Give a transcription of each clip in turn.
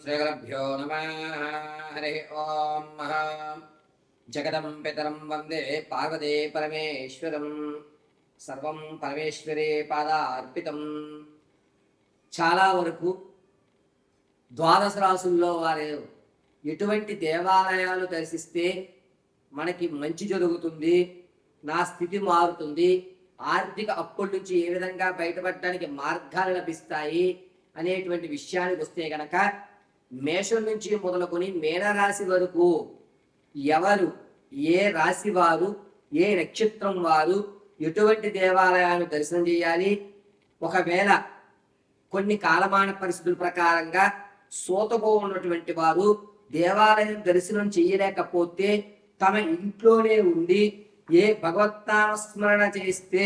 శ్రీగురుభ్యో నమః. హరి ఓం. జగదం పితరం వందే పార్వతీ పరమేశ్వరం. సర్వం పరమేశ్వరే పాదార్పితం. చాలా వరకు ద్వాదశ రాసుల్లో వారు ఎటువంటి దేవాలయాలు దర్శిస్తే మనకి మంచి జరుగుతుంది, నా స్థితి మారుతుంది, ఆర్థిక అప్పుల నుంచి ఏ విధంగా బయటపడడానికి మార్గాలు లభిస్తాయి అనేటువంటి విషయానికి వస్తే గనక మేషం నుంచి మొదలుకొని మీనరాశి వరకు ఎవరు, ఏ రాశి వారు, ఏ నక్షత్రం వారు ఎటువంటి దేవాలయాన్ని దర్శనం చేయాలి, ఒకవేళ కొన్ని కాలమాన పరిస్థితుల ప్రకారంగా సోతగో ఉన్నటువంటి వారు దేవాలయం దర్శనం చేయలేకపోతే తమ ఇంట్లోనే ఉండి ఏ భగవత్నామస్మరణ చేస్తే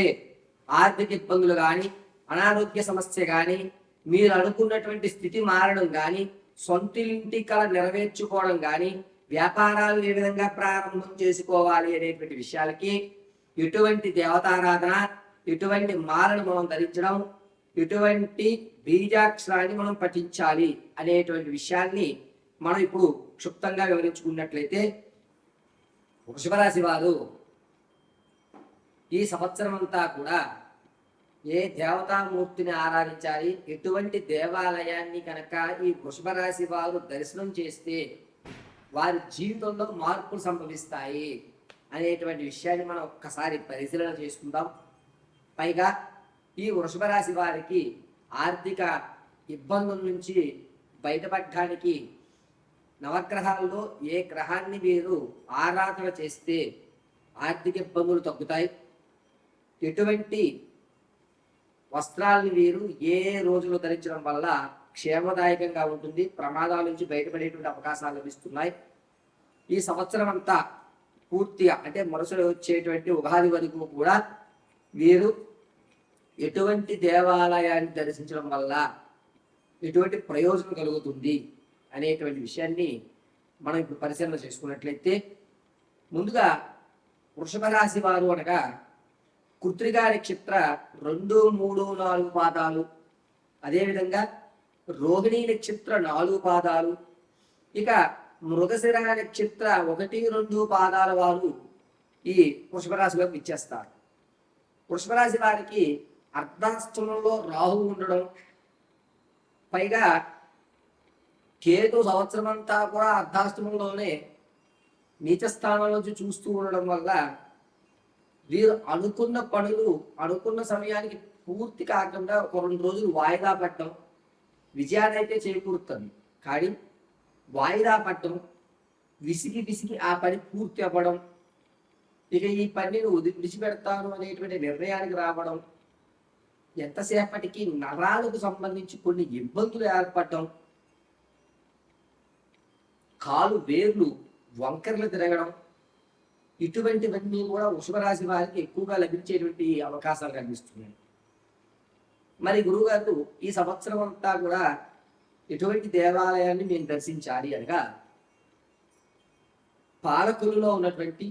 ఆర్థిక ఇబ్బందులు కానీ, అనారోగ్య సమస్య కానీ, మీరు అనుకున్నటువంటి స్థితి మారడం కానీ, సొంత ఇంటి కళ నెరవేర్చుకోవడం కానీ, వ్యాపారాలు ఏ విధంగా ప్రారంభం చేసుకోవాలి అనేటువంటి విషయాలకి ఎటువంటి దేవతారాధన, ఎటువంటి మాలను మనం ధరించడం, ఎటువంటి బీజాక్షరాన్ని మనం పఠించాలి అనేటువంటి విషయాన్ని మనం ఇప్పుడు క్షుప్తంగా వివరించుకున్నట్లయితే, వృషభ రాశి వారు ఈ సంవత్సరం అంతా కూడా ఏ దేవతామూర్తిని ఆరాధించాలి, ఎటువంటి దేవాలయాన్ని కనుక ఈ వృషభ రాశి వారు దర్శనం చేస్తే వారి జీవితంలో మార్పులు సంభవిస్తాయి అనేటువంటి విషయాన్ని మనం ఒక్కసారి పరిశీలన చేసుకుందాం. పైగా ఈ వృషభ రాశి వారికి ఆర్థిక ఇబ్బందుల నుంచి బయటపడడానికి నవగ్రహాల్లో ఏ గ్రహాన్ని వీరు ఆరాధన చేస్తే ఆర్థిక ఇబ్బందులు తగ్గుతాయి, ఎటువంటి వస్త్రాలను వీరు ఏ రోజులు ధరించడం వల్ల క్షేమదాయకంగా ఉంటుంది, ప్రమాదాల నుంచి బయటపడేటువంటి అవకాశాలు లభిస్తున్నాయి. ఈ సంవత్సరం అంతా పూర్తిగా అంటే మరుసటి వచ్చేటువంటి ఉగాది వరకు కూడా వీరు ఎటువంటి దేవాలయాన్ని దర్శించడం వల్ల ఎటువంటి ప్రయోజనం కలుగుతుంది అనేటువంటి విషయాన్ని మనం ఇప్పుడు పరిశీలన చేసుకున్నట్లయితే, ముందుగా వృషభ రాశి వారు అనగా కృత్తికా నక్షత్ర 2, 3, 4 పాదాలు, అదేవిధంగా రోహిణీ నక్షత్ర 4 పాదాలు, ఇక మృగశిర నక్షత్ర 1, 2 పాదాల వారు ఈ వృషభ రాశిలోకి ఇచ్చేస్తారు. వృషభ రాశి వారికి అర్ధాష్టమంలో రాహు ఉండడం, పైగా కేతు సంవత్సరం అంతా కూడా అర్ధాష్టమంలోనే నీచ స్థానం నుంచి చూస్తూ ఉండడం వల్ల వీరు అనుకున్న పనులు అనుకున్న సమయానికి పూర్తి కాకుండా ఒక 2 రోజులు వాయిదా పడటం విజయాన్ని అయితే చేకూరుతుంది. కానీ వాయిదా పడటం, విసిగి ఆ పని పూర్తి అవ్వడం, ఇక ఈ పనిని విడిచిపెడతాను అనేటువంటి నిర్ణయానికి రావడం, ఎంతసేపటికి నరాలకు సంబంధించి కొన్ని ఇబ్బందులు ఏర్పడటం, కాలు వేర్లు వంకరలు తిరగడం, ఇటువంటివన్నీ కూడా వృషభ రాశి వారికి ఎక్కువగా లభించేటువంటి అవకాశాలు కనిపిస్తున్నాయి. మరి గురువుగారు ఈ సంవత్సరం అంతా కూడా ఎటువంటి దేవాలయాన్ని మేము దర్శించాలి అనగా, పాలకులలో ఉన్నటువంటి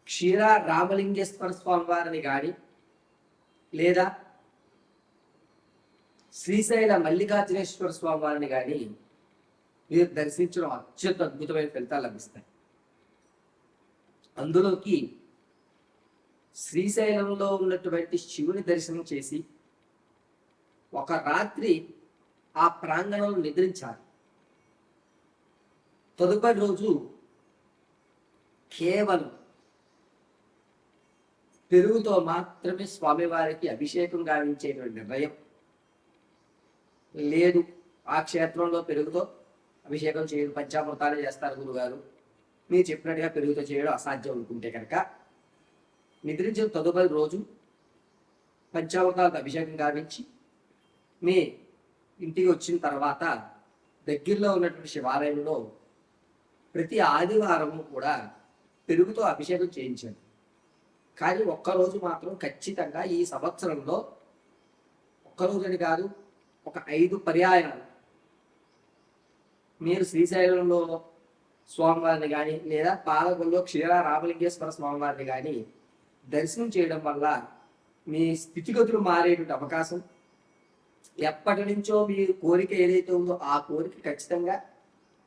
క్షీర రామలింగేశ్వర స్వామి వారిని కానీ, లేదా శ్రీశైల మల్లికార్జునేశ్వర స్వామి వారిని కానీ మీరు దర్శించడం అత్యంత అద్భుతమైన ఫలితాలు లభిస్తాయి. అందులోకి శ్రీశైలంలో ఉన్నటువంటి శివుని దర్శనం చేసి ఒక రాత్రి ఆ ప్రాంగణంలో నిద్రించాలి. తదుపరి రోజు కేవలం పెరుగుతో మాత్రమే స్వామివారికి అభిషేకం గావించేటువంటి నిర్ణయం లేదు. ఆ క్షేత్రంలో పెరుగుతో అభిషేకం చేయడం, పంచామృతాలే చేస్తారు గురుగారు, మీరు చెప్పినట్టుగా పెరుగుతో చేయడం అసాధ్యం అనుకుంటే కనుక నిద్రించిన తదుపరి రోజు పంచామృతాలకు అభిషేకం గావించి మీ ఇంటికి వచ్చిన తర్వాత దగ్గరలో ఉన్నటువంటి శివాలయంలో ప్రతి ఆదివారము కూడా పెరుగుతో అభిషేకం చేయించండి. కానీ ఒక్కరోజు మాత్రం ఖచ్చితంగా ఈ సంవత్సరంలో, ఒక్కరోజుని కాదు, ఒక 5 పర్యాయాలు మీరు శ్రీశైలంలో స్వామివారిని కానీ, లేదా పాలకుల్లో క్షీర రామలింగేశ్వర స్వామివారిని కానీ దర్శనం చేయడం వల్ల మీ స్థితిగతులు మారేటువంటి అవకాశం, ఎప్పటి నుంచో మీ కోరిక ఏదైతే ఉందో ఆ కోరిక ఖచ్చితంగా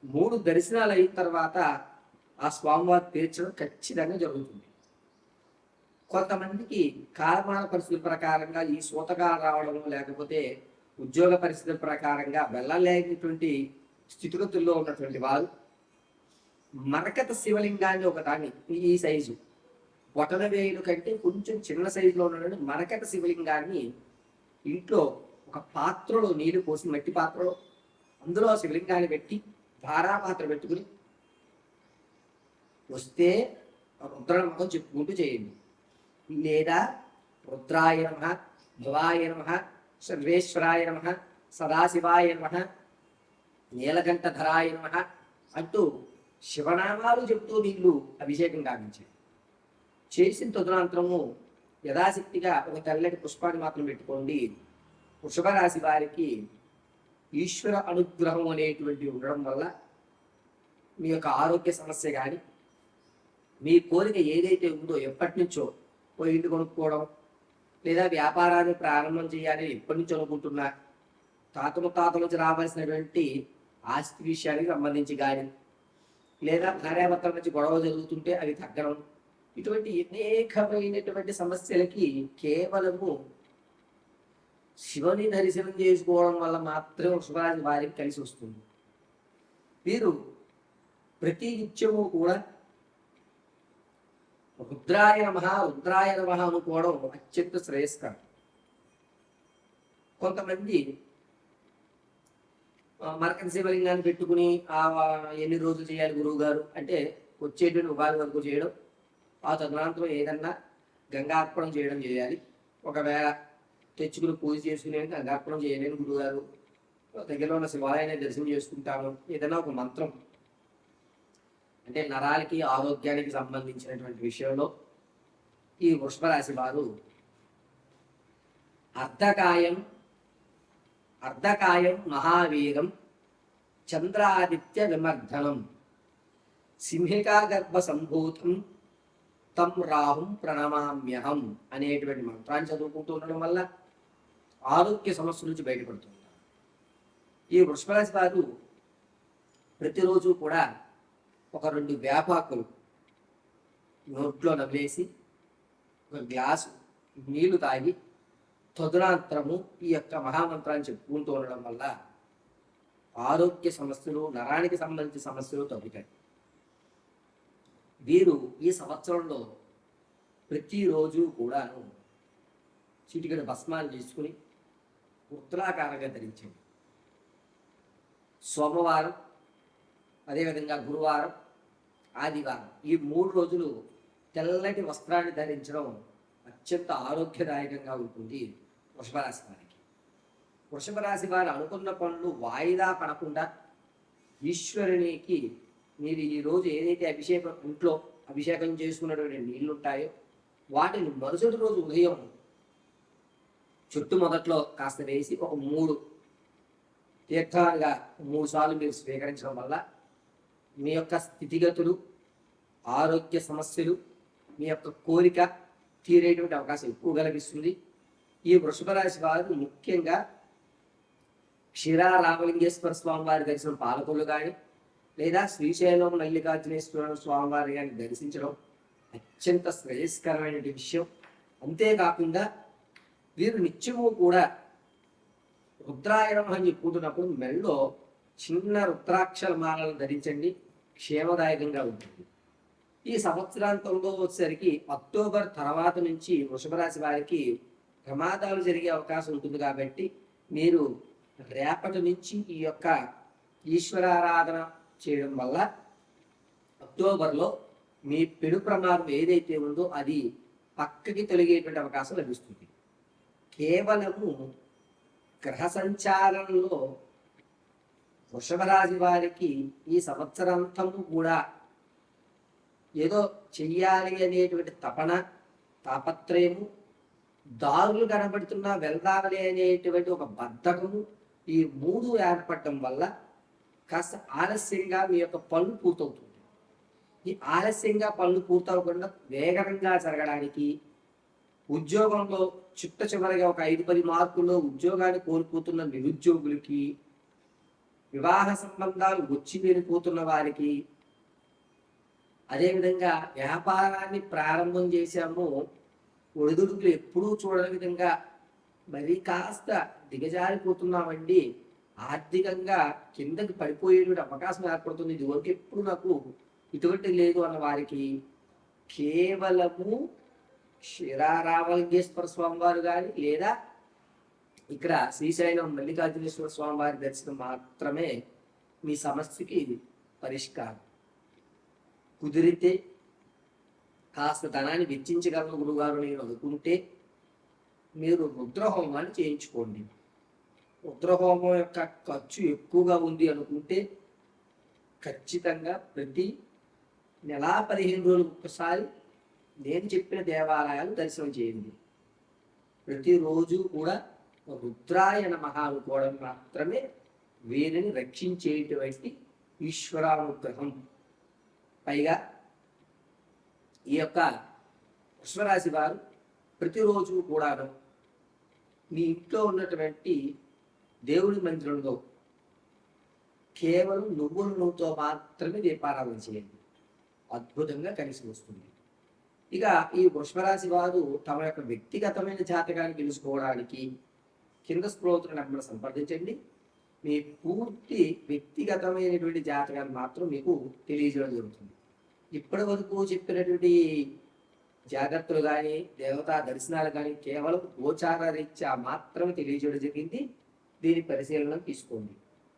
3 దర్శనాలు అయిన తర్వాత ఆ స్వామివారు తీర్చడం ఖచ్చితంగా జరుగుతుంది. కొంతమందికి కాలమాన పరిస్థితుల ప్రకారంగా ఈ సూతకాలు రావడం, లేకపోతే ఉద్యోగ పరిస్థితుల ప్రకారంగా వెళ్ళలేనటువంటి స్థితిగతుల్లో ఉన్నటువంటి వారు మరకత శివలింగాన్ని ఒకదాన్ని ఈ సైజు బొటన వేయుడు కంటే కొంచెం చిన్న సైజులో ఉన్నటువంటి మరకత శివలింగాన్ని ఇంట్లో ఒక పాత్రలో నీళ్లు పోసి, మట్టి పాత్రలో అందులో శివలింగాన్ని పెట్టి ధారాపాత్ర పెట్టుకుని వస్తే రుద్రనమ్మకం చెప్పుకుంటూ చేయండి. లేదా రుద్రాయ నమః, భవాయ నమః, సర్వేశ్వరాయ నమః, సదాశివాయ నమః, నీలకంఠధరాయ నమః అంటూ శివనామాలు చెప్తూ నీళ్లు అభిషేకం గావించాయి. చేసిన తదునంతరము యథాశక్తిగా ఒక తెల్లటి పుష్పాన్ని మాత్రం పెట్టుకోండి. వృషభ రాశి వారికి ఈశ్వర అనుగ్రహం అనేటువంటి ఉండడం వల్ల మీ యొక్క ఆరోగ్య సమస్య కానీ, మీ కోరిక ఏదైతే ఉందో ఎప్పటి నుంచో ఓ ఇల్లు కొనుక్కోవడం, లేదా వ్యాపారాన్ని ప్రారంభం చేయాలని ఎప్పటి నుంచో అనుకుంటున్నా, తాత ముత్తాతల నుంచి రావాల్సినటువంటి ఆస్తి విషయానికి సంబంధించి కానీ, లేదా భార్యాభర్తల నుంచి గొడవ జరుగుతుంటే అవి తగ్గడం, ఇటువంటి అనేకమైనటువంటి సమస్యలకి కేవలము శివుని దర్శనం చేసుకోవడం వల్ల మాత్రమే వృషభరాశి వారికి కలిసి వస్తుంది. వీరు ప్రతి నిత్యము కూడా రుద్రాయ నమః, రుద్రాయ నమః అనుకోవడం అత్యంత శ్రేయస్కరం. కొంతమంది మరకత శివలింగాన్ని పెట్టుకుని ఎన్ని రోజులు చేయాలి గురువు గారు అంటే వచ్చేటువంటి ఉగాది వరకు చేయడం, ఆ తదనంతరం ఏదన్నా గంగార్పణం చేయడం చేయాలి. ఒకవేళ తెచ్చుకుని పూజ చేసుకునే గంగార్పణం చేయలేని గురువుగారు దగ్గరలో ఉన్న శివాలయాన్ని దర్శనం చేసుకుంటాను, ఏదైనా ఒక మంత్రం అంటే నరాలకి ఆరోగ్యానికి సంబంధించినటువంటి విషయంలో ఈ వృషభ రాశి వారు అర్ధకాయం మహావీరం చంద్రాదిత్య విమర్ధనం సింహికా గర్భ సంభూతం తం రాహుం ప్రణమామ్యహం అనేటువంటి మంత్రాన్ని చదువుకుంటూ ఉండడం వల్ల ఆరోగ్య సమస్యల నుంచి బయటపడుతుంటారు. ఈ వృషభ రాశి వారు ప్రతిరోజు కూడా ఒక 2 వేపాకులు నోట్లో నవ్వేసి ఒక గ్లాసు నీళ్లు తాగి తదునంతరము ఈ యొక్క మహామంత్రాన్ని చెప్పుకుంటూ ఉండడం వల్ల ఆరోగ్య సమస్యలు, నరానికి సంబంధించిన సమస్యలు తగ్గుతాయి. వీరు ఈ సంవత్సరంలో ప్రతిరోజు కూడాను చిటికెడు భస్మాన్ని తీసుకుని ఉత్తరాకారంగా ధరించండి. సోమవారం, అదేవిధంగా గురువారం, ఆదివారం ఈ 3 రోజులు తెల్లటి వస్త్రాన్ని ధరించడం అత్యంత ఆరోగ్యదాయకంగా ఉంటుంది వృషభ రాశి వారికి. వృషభ రాశి వారు అనుకున్న పనులు వాయిదా పడకుండా ఈశ్వరునికి మీరు ఈరోజు ఏదైతే ఇంట్లో అభిషేకం చేసుకున్నటువంటి నీళ్లు ఉంటాయో వాటిని మరుసటి రోజు ఉదయం చుట్టు మొదట్లో కాస్త వేసి ఒక 3 తీర్థాలుగా 3 సార్లు మీరు స్వీకరించడం వల్ల మీ యొక్క స్థితిగతులు, ఆరోగ్య సమస్యలు, మీ యొక్క కోరిక తీరేటువంటి అవకాశం ఎక్కువ కనిపిస్తుంది. ఈ వృషభ రాశి వారు ముఖ్యంగా క్షీరారామలింగేశ్వర స్వామి వారి దర్శనం పాలకొల్లు కానీ, లేదా శ్రీశైలం మల్లికార్జునేశ్వర స్వామి వారి కానీ దర్శించడం అత్యంత శ్రేయస్కరమైన విషయం. అంతేకాకుండా వీరు నిత్యము కూడా రుద్రాయణం అని చెప్పుకుంటున్నప్పుడు మెల్లో చిన్న రుద్రాక్షల మాలను ధరించండి, క్షేమదాయకంగా ఉంటుంది. ఈ సంవత్సరాంతంలో వచ్చేసరికి అక్టోబర్ తర్వాత నుంచి వృషభ రాశి వారికి ప్రమాదాలు జరిగే అవకాశం ఉంటుంది. కాబట్టి మీరు రేపటి నుంచి ఈ యొక్క ఈశ్వరారాధన చేయడం వల్ల అక్టోబర్లో మీ పెను ప్రమాదం ఏదైతే ఉందో అది పక్కకి తొలగేటువంటి అవకాశం లభిస్తుంది. కేవలము గ్రహ సంచారంలో వృషభ రాశి వారికి ఈ సంవత్సరాంతము కూడా ఏదో చెయ్యాలి అనేటువంటి తాపత్రయము, దారులు కనబడుతున్నా వెళ్దామని అనేటువంటి ఒక బద్ధకము, ఈ 3 ఏర్పడటం వల్ల కాస్త ఆలస్యంగా మీ యొక్క పనులు పూర్తవుతుంది. ఈ ఆలస్యంగా పనులు పూర్తవకుండా వేగంగా జరగడానికి ఉద్యోగంలో చిట్ట చివరిగా ఒక 5-10 మార్కుల్లో ఉద్యోగాన్ని కోల్పోతున్న నిరుద్యోగులకి, వివాహ సంబంధాలు వచ్చి వెళ్ళిపోతున్న వారికి, అదేవిధంగా వ్యాపారాన్ని ప్రారంభం చేశాము, ఒడిదుడుకులు ఎప్పుడూ చూడని విధంగా మరీ కాస్త దిగజారిపోతున్నామండి, ఆర్థికంగా కిందకి పడిపోయేటువంటి అవకాశం ఏర్పడుతుంది, ఇదివరకు ఎప్పుడు నాకు ఇటువంటి లేదు అన్న వారికి కేవలము క్షీరారామలింగేశ్వర స్వామి వారు కానీ లేదా ఇక్కడ శ్రీశైలం మల్లికార్జునేశ్వర స్వామి వారి దర్శనం మాత్రమే మీ సమస్యకి పరిష్కారం. కుదిరితే కాస్త ధనాన్ని వెచ్చించగలను గురుగారు నేను అనుకుంటే మీరు రుద్రహోమాన్ని చేయించుకోండి. రుద్రహోమం యొక్క ఖర్చు ఎక్కువగా ఉంది అనుకుంటే ఖచ్చితంగా ప్రతి నెలా 15 రోజులకు ఒకసారి నేను చెప్పిన దేవాలయాలు దర్శనం చేయండి. ప్రతిరోజు కూడా రుద్రాయ నమః అనుకోవడం మాత్రమే వీరిని రక్షించేటువంటి ఈశ్వరానుగ్రహం. పైగా ఈ యొక్క వృషభరాశి వారు ప్రతిరోజు కూడాను మీ ఇంట్లో ఉన్నటువంటి దేవుడి మందిరంలో కేవలం నువ్వుల నూనెతో మాత్రమే దీపారాధన చేయండి, అద్భుతంగా కలిసి వస్తుంది. ఇక ఈ వృషభరాశి వారు తమ యొక్క వ్యక్తిగతమైన జాతకాన్ని తెలుసుకోవడానికి కింద స్క్రోల్ నెంబర్ సంప్రదించండి. మీ పూర్తి వ్యక్తిగతమైనటువంటి జాతకాన్ని మాత్రం మీకు తెలియజేయడం జరుగుతుంది. ఇప్పటి వరకు చెప్పినటువంటి జాగ్రత్తలు కానీ దేవతా దర్శనాలు కానీ కేవలం గోచార రీత్యా మాత్రమే తెలియజేయడం జరిగింది. దీని పరిశీలన తీసుకోండి.